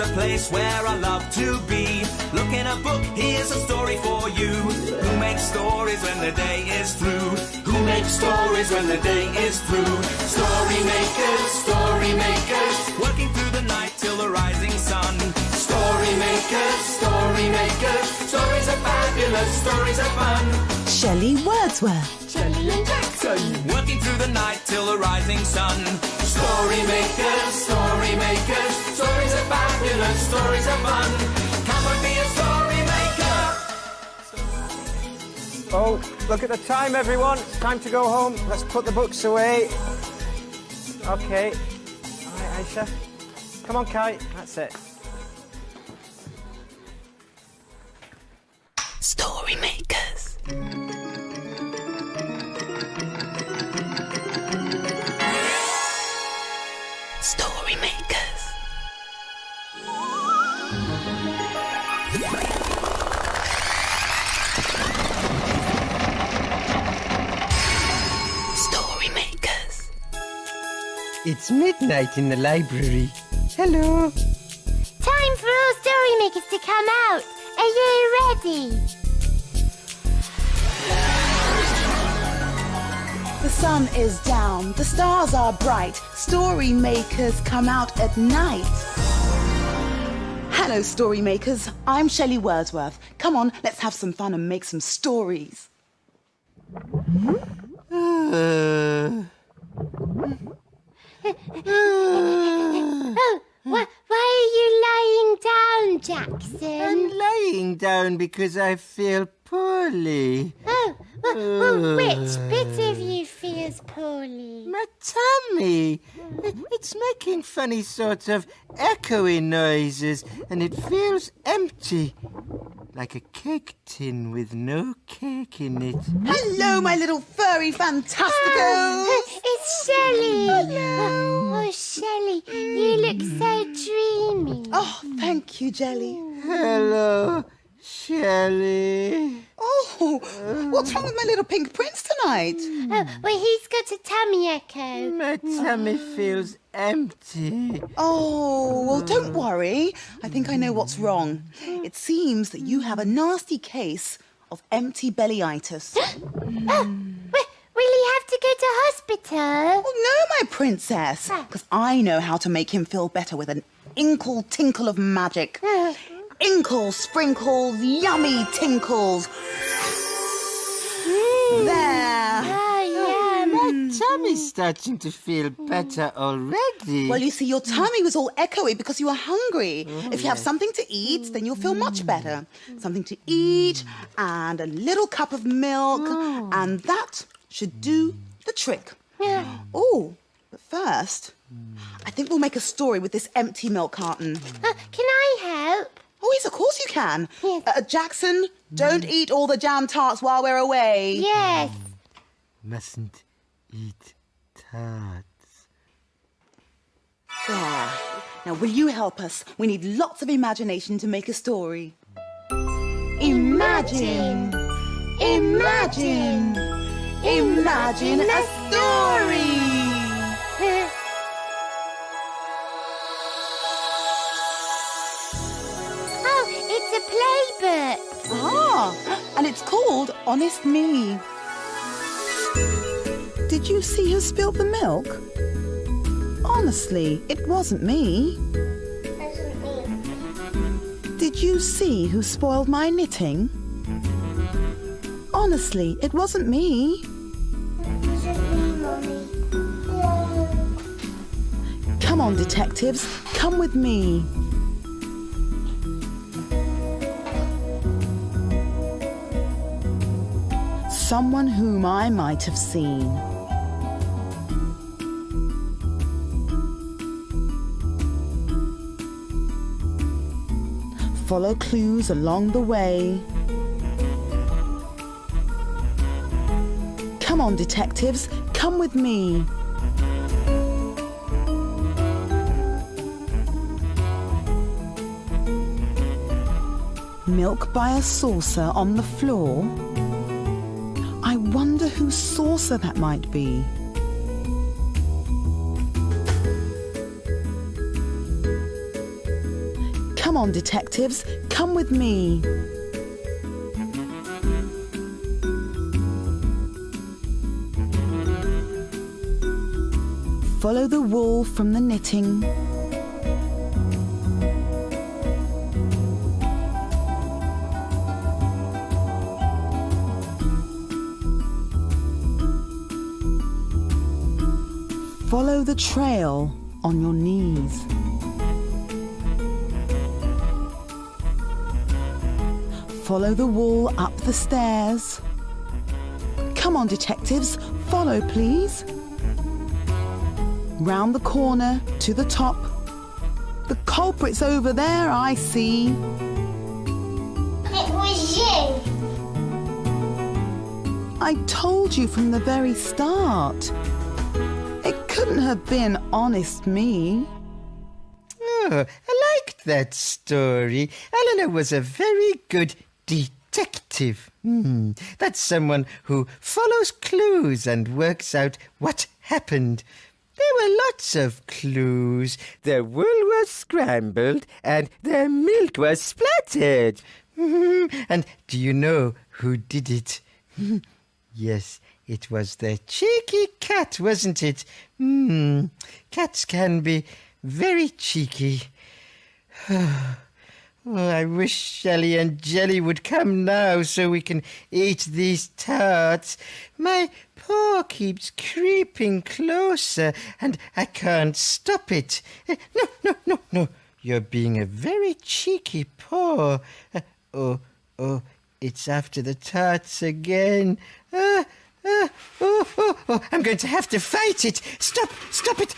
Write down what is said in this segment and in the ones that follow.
a place where I love to be. Look in a book, here's a story for you. Who makes stories when the day is through? Who makes stories when the day is through? Story makers, working through the night till the rising sun. Story makers, stories are fabulous, stories are fun. Shelley Wordsworth. Shelley and Jackson. Working through the night till the rising sun. Story makers, stories are fabulous, stories are fun. Come and be a story maker. Oh, look at the time, everyone. It's time to go home. Let's put the books away. Okay. All right, Aisha. Come on, Kai. That's it. Story makers. Story makers. Story makers. It's midnight in the library. Hello. Time for all story makers to come out. Are you ready? The sun is down, the stars are bright, story makers come out at night. Hello, story makers. I'm Shelley Wordsworth. Come on, let's have some fun and make some stories. Oh, why are you lying down, Jackson? I'm lying down because I feel poorly. Well, which bit of you feels poorly? My tummy. It's making funny sort of echoey noises and it feels empty. Like a cake tin with no cake in it. Hello, my little furry fantasticos. It's Shelley. Oh, Shelley, you look so dreamy. Oh, thank you, Jelly. Hello, Shelley. Oh, what's wrong with my little pink prince tonight? Oh, well, he's got a tummy echo. My tummy feels empty. Oh, well, don't worry. I think I know what's wrong. It seems that you have a nasty case of empty bellyitis. Will he have to go to hospital? Oh, no, my princess, because I know how to make him feel better with an inkle tinkle of magic. Inkles, sprinkles, yummy tinkles. There. My tummy's starting to feel better already. Well, you see, your tummy was all echoey because you were hungry. If you have something to eat, then you'll feel much better. Something to eat and a little cup of milk, and that should do the trick. Oh, but first, I think we'll make a story with this empty milk carton. Can I help? Oh, yes, of course you can. Yes. Jackson, don't eat all the jam tarts while we're away. Yes. Mustn't eat tarts. There. Now, will you help us? We need lots of imagination to make a story. Imagine. Imagine. Imagine a story. Oh, it's a playbook. Ah, and it's called Honest Me. Did you see who spilled the milk? Honestly, it wasn't me. Did you see who spoiled my knitting? Honestly, it wasn't me. Come on, detectives, come with me. Someone whom I might have seen. Follow clues along the way. Come on, detectives, come with me. Milk by a saucer on the floor. I wonder whose saucer that might be. Come on, detectives, come with me. Follow the wool from the knitting. Follow the trail on your knees. Follow the wool up the stairs. Come on, detectives, follow, please. Round the corner to the top. The culprit's over there, I see. It was you. I told you from the very start. It couldn't have been honest me. Oh, I liked that story. Eleanor was a very good detective. That's someone who follows clues and works out what happened. There were lots of clues. The wool was scrambled and the milk was splattered. And do you know who did it? Yes, it was the cheeky cat, wasn't it? Cats can be very cheeky. Oh, I wish Shelley and Jelly would come now so we can eat these tarts. My paw keeps creeping closer and I can't stop it. No. You're being a very cheeky paw. Oh, it's after the tarts again. I'm going to have to fight it. Stop it.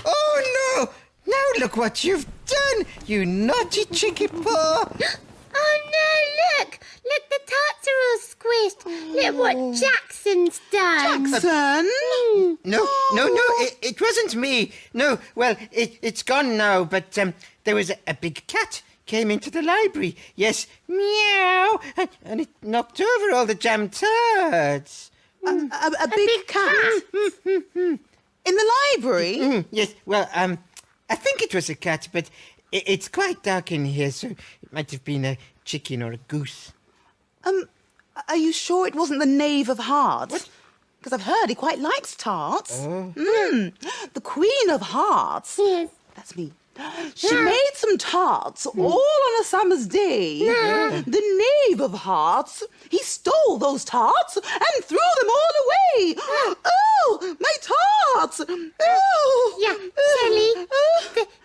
Oh, no. Now look what you've done, you naughty cheeky paw. Oh no, look! Look, the tarts are all squished. Look what Jackson's done. Jackson? No, it wasn't me. No, well, it's gone now, but there was a big cat came into the library. Yes, meow, and it knocked over all the jam tarts. A big cat? In the library? Yes, well, I think it was a cat, but it's quite dark in here, so it might have been a chicken or a goose. Are you sure it wasn't the Knave of Hearts? Because I've heard he quite likes tarts. The Queen of Hearts. Yes. That's me. She made some tarts all on a summer's day. The Knave of Hearts, he stole those tarts and threw them all away. Oh, my tarts! Oh. Yeah,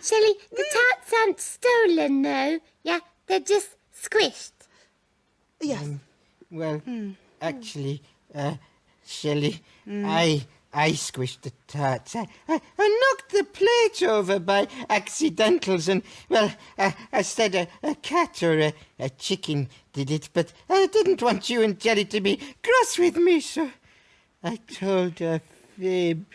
Shelley, the tarts aren't stolen, though. Yeah, they're just squished. Yes. Well, actually, Shelley, I squished the tarts. I knocked the plate over by accidentals and, well, I said a cat or a chicken did it, but I didn't want you and Jelly to be cross with me, so I told a fib.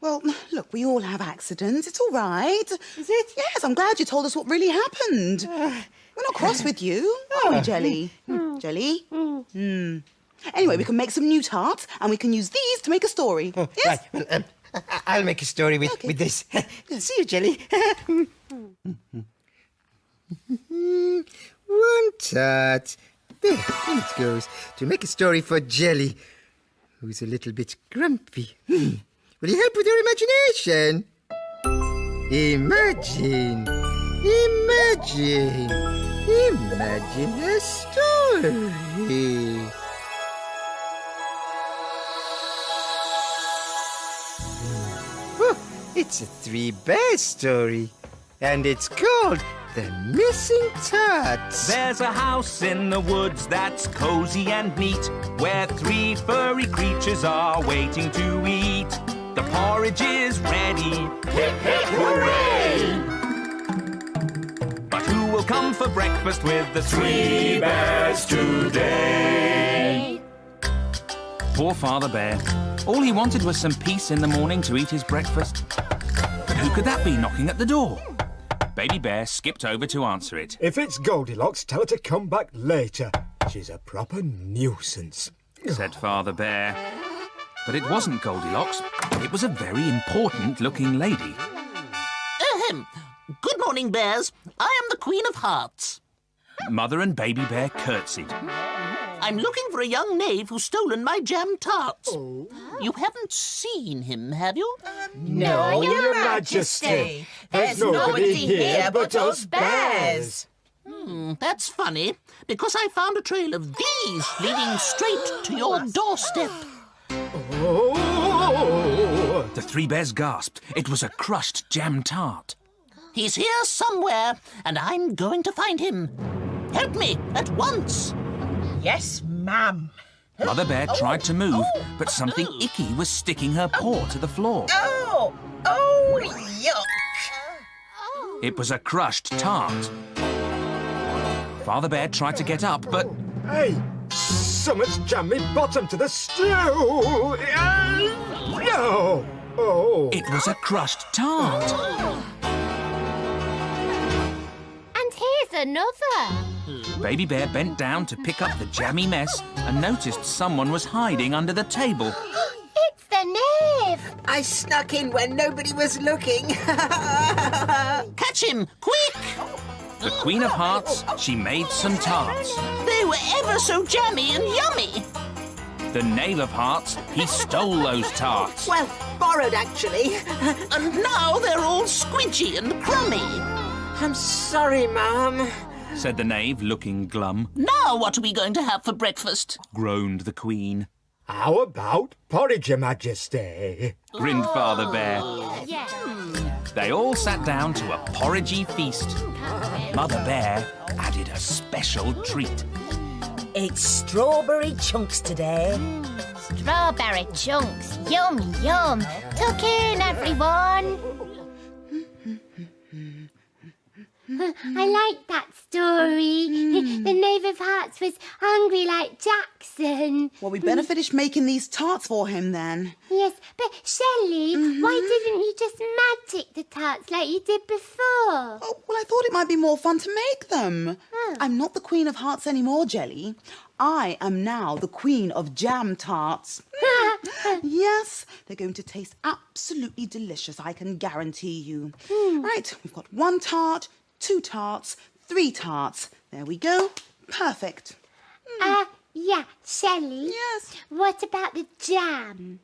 Well, look, we all have accidents. It's all right. Is it? Yes, I'm glad you told us what really happened. We're not cross with you, are we, Jelly? Jelly? Anyway, we can make some new tarts and we can use these to make a story. Oh, yes? Right, well, I'll make a story with this. See you, Jelly. One tart. There, in it goes. To make a story for Jelly, who's a little bit grumpy. Will you help with your imagination? Imagine a story. Oh, it's a 3-bear story, and it's called The Missing Tarts. There's a house in the woods that's cozy and neat, where 3 furry creatures are waiting to eat. The porridge is ready. Hip, hip, hooray! But who will come for breakfast with the 3 bears today? Poor Father Bear. All he wanted was some peace in the morning to eat his breakfast. But who could that be knocking at the door? Baby Bear skipped over to answer it. If it's Goldilocks, tell her to come back later. She's a proper nuisance, Said Father Bear. But it wasn't Goldilocks. It was a very important-looking lady. morning, bears. I am the Queen of Hearts. Mother and Baby Bear curtsied. I'm looking for a young knave who's stolen my jam tarts. You haven't seen him, have you? No, Your Majesty. There's nobody here but us bears. That's funny, because I found a trail of these leading straight to your doorstep. Oh! The three bears gasped. It was a crushed jam tart. He's here somewhere, and I'm going to find him. Help me at once. Yes, ma'am. Mother Bear tried to move, but something icky was sticking her paw to the floor. Oh, yuck. It was a crushed tart. Father Bear tried to get up, but Hey, someone's jammed me bottom to the stew. No. Oh. it was a crushed tart. And here's another. Baby Bear bent down to pick up the jammy mess and noticed someone was hiding under the table. It's the knave. I snuck in when nobody was looking. Catch him, quick! The Queen of Hearts, she made some tarts. They were ever so jammy and yummy. The Knave of Hearts, he stole those tarts. Well, borrowed, actually. And now they're all squidgy and crummy. I'm sorry, Mum. Said the Knave, looking glum. Now what are we going to have for breakfast? Groaned the Queen. How about porridge, Your Majesty? Grinned Father Bear. Yeah. They all sat down to a porridgey feast. Mother Bear added a special treat. It's strawberry chunks today. Strawberry chunks. Yum, yum. Tuck in, everyone. I like that story. The Knave of Hearts was hungry like Jackson. Well, we better finish making these tarts for him then. Yes, but Shelley, why didn't you just magic the tarts like you did before? Oh, well, I thought it might be more fun to make them. I'm not the Queen of Hearts anymore, Jelly. I am now the Queen of Jam Tarts. Yes, they're going to taste absolutely delicious, I can guarantee you. Right, we've got 1 tart, 2 tarts, 3 tarts. There we go. Perfect. Yeah, Shelley. Yes. What about the jam?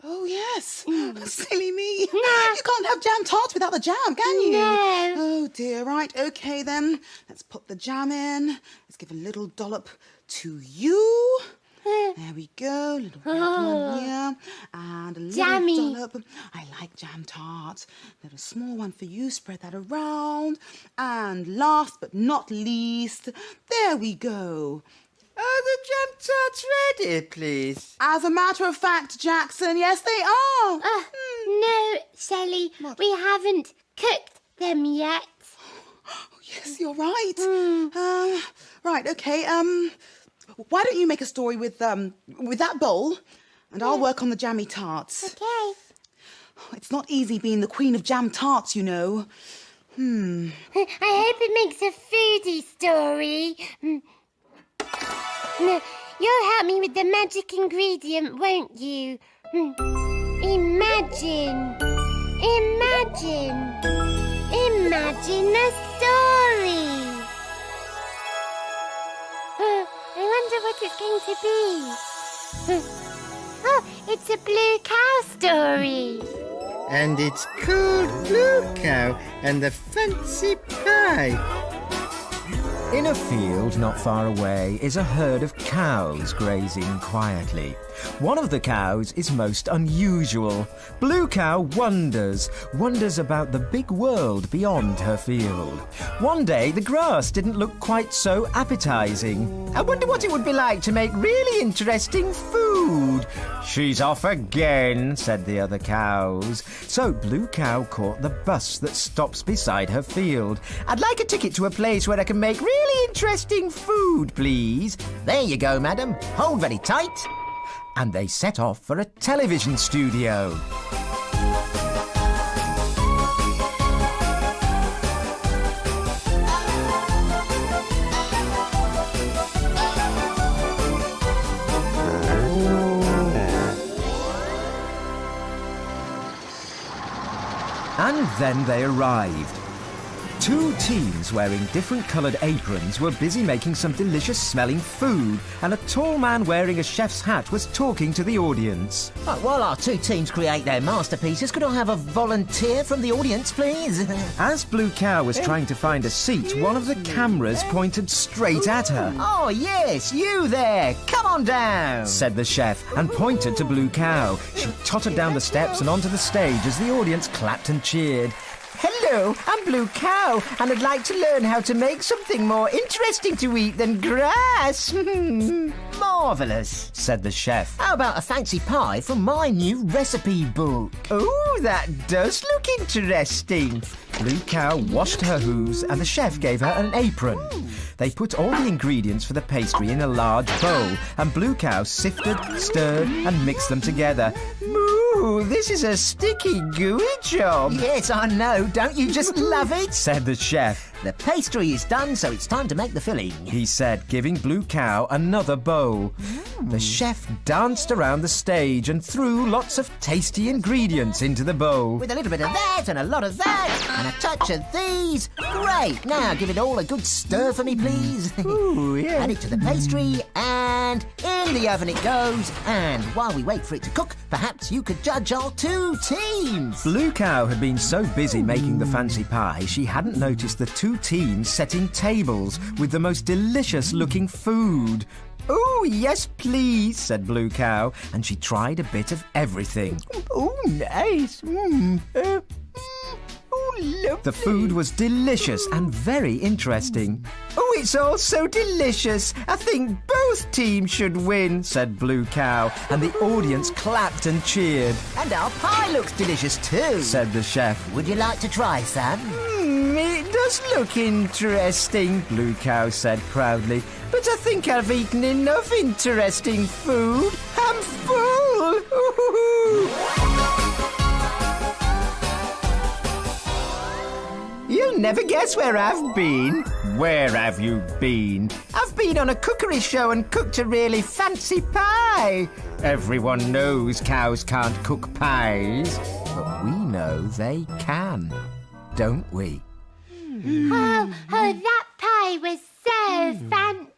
Oh, yes. Silly me. You can't have jam tarts without the jam, can you? No. Oh, dear. Right, OK, then. Let's put the jam in. Let's give a little dollop to you. There we go. A little one here. And a little Jammy. dollop. I like jam tarts. A little small one for you. Spread that around. And last but not least, there we go. Are the jam tarts ready, please? As a matter of fact, Jackson, yes, they are. No, Shelley, we haven't cooked them yet. Oh, yes, you're right. Right, okay. Why don't you make a story with that bowl, and I'll work on the jammy tarts. Okay. It's not easy being the Queen of Jam Tarts, you know. I hope it makes a foodie story. You'll help me with the magic ingredient, won't you? Imagine a story. I wonder what it's going to be. Oh, it's a blue cow story. And it's called Blue Cow and the Fancy Pie. In a field not far away is a herd of cows grazing quietly. One of the cows is most unusual. Blue Cow wonders about the big world beyond her field. One day the grass didn't look quite so appetizing. I wonder what it would be like to make really interesting food. She's off again, said the other cows. So Blue Cow caught the bus that stops beside her field. I'd like a ticket to a place where I can make really interesting food, please. There you go, madam. Hold very tight. And they set off for a television studio. And then they arrived. Two teams wearing different coloured aprons were busy making some delicious-smelling food, and a tall man wearing a chef's hat was talking to the audience. While our two teams create their masterpieces, could I have a volunteer from the audience, please? As Blue Cow was trying to find a seat, one of the cameras pointed straight at her. Oh, yes, you there. Come on down, said the chef, and pointed to Blue Cow. She tottered down the steps and onto the stage as the audience clapped and cheered. Hello, I'm Blue Cow, and I'd like to learn how to make something more interesting to eat than grass. Marvellous, said the chef. How about a fancy pie from my new recipe book? Oh, that does look interesting. Blue Cow washed her hooves and the chef gave her an apron. They put all the ingredients for the pastry in a large bowl, and Blue Cow sifted, stirred and mixed them together. Ooh, this is a sticky, gooey job. Yes, I know. Don't you just love it? said the chef. The pastry is done, so it's time to make the filling, he said, giving Blue Cow another bowl. The chef danced around the stage and threw lots of tasty ingredients into the bowl. With a little bit of that and a lot of that and a touch of these. Great. Now give it all a good stir for me, please. Ooh, yeah. Add it to the pastry and in the oven it goes. And while we wait for it to cook, perhaps you could judge our two teams. Blue Cow had been so busy making the fancy pie, she hadn't noticed the two teams setting tables with the most delicious-looking food. Oh, yes, please, said Blue Cow, and she tried a bit of everything. Oh, nice. Lovely. The food was delicious and very interesting. Oh, it's all so delicious. I think both teams should win, said Blue Cow, and the audience clapped and cheered. And our pie looks delicious too, said the chef. Would you like to try some? It does look interesting, Blue Cow said proudly. But I think I've eaten enough interesting food. I'm full. You'll never guess where I've been. Where have you been? I've been on a cookery show and cooked a really fancy pie. Everyone knows cows can't cook pies, but we know they can, don't we? Oh, that pie was so fancy.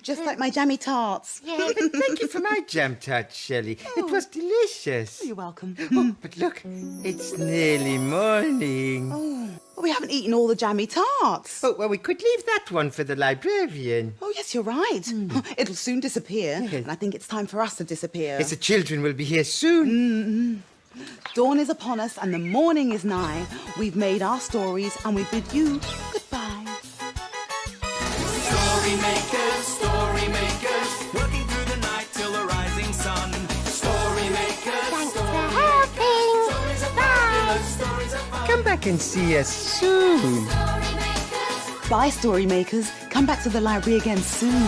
Just like my jammy tarts. Yeah. Thank you for my jam tart, Shelley. It was delicious. You're welcome. Oh, but look, it's nearly morning. Oh, we haven't eaten all the jammy tarts. Oh, well, we could leave that one for the librarian. Oh, yes, you're right. It'll soon disappear, and I think it's time for us to disappear. Yes, the children will be here soon. Dawn is upon us and the morning is nigh. We've made our stories and we bid you goodbye. Story makers, working through the night till the rising sun. Story makers, Thanks for helping. stories are Bye. fabulous, stories are fun. Come back and see us soon. Bye, story makers. Come back to the library again soon.